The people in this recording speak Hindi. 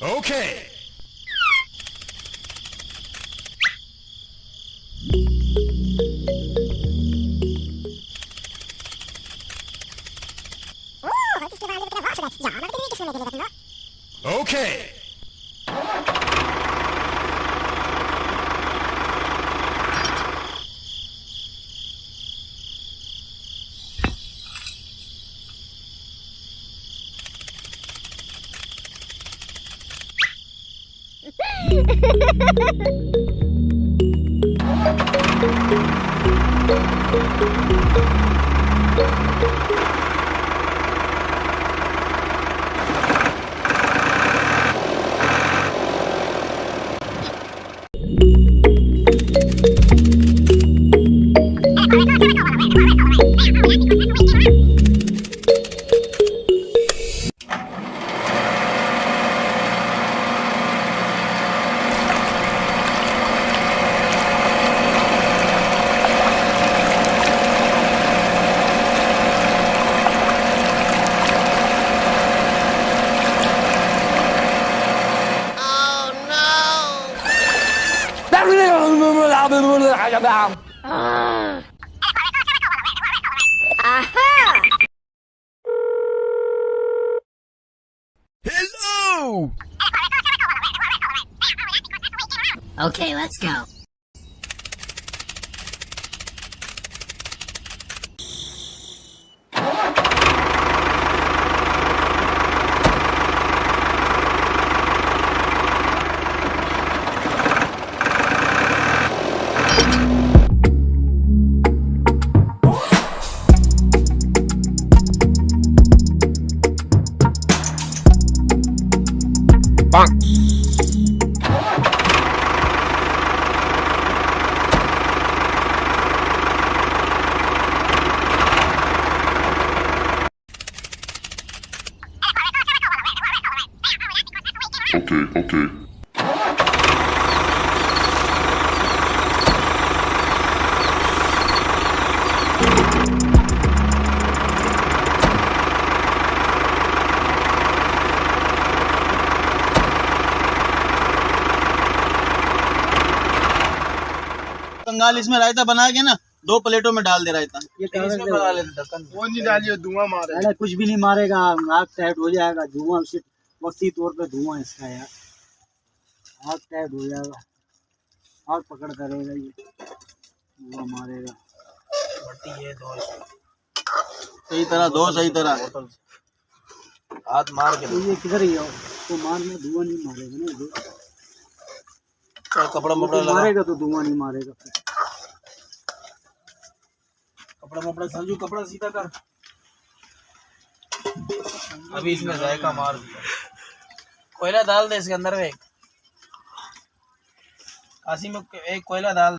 Okay. Okay. Hello! Okay, let's go. Okay. कंगाल इसमें रायता बना के ना 2 प्लेटों में डाल दे रायता। ये इसमें बना ले ढक्कन। वो नहीं डालिए, धुआं मारेगा। अरे कुछ भी नहीं मारेगा, आग टाइट हो जाएगा। धुआं सिर्फ वक्ती तौर पे धुआं इसका यार, आग टाइट हो जाएगा, आग पकड़ करेगा, ये धुआं मारेगा। ये दो सही तरह, दो सही तरह हाथ मार के। तो ये किधर ही आओ तो मारना, धुआं नहीं मारेगा ना ये। कपड़ा मपड़ा तो मारेगा तो धुआं नहीं मारेगा। कपड़ा मपड़ा संजू, कपड़ा सीधा कर। अभी इसमें जायका मार दिया। कोयला डाल दे इसके अंदर में, आसी में एक कोयला डाल।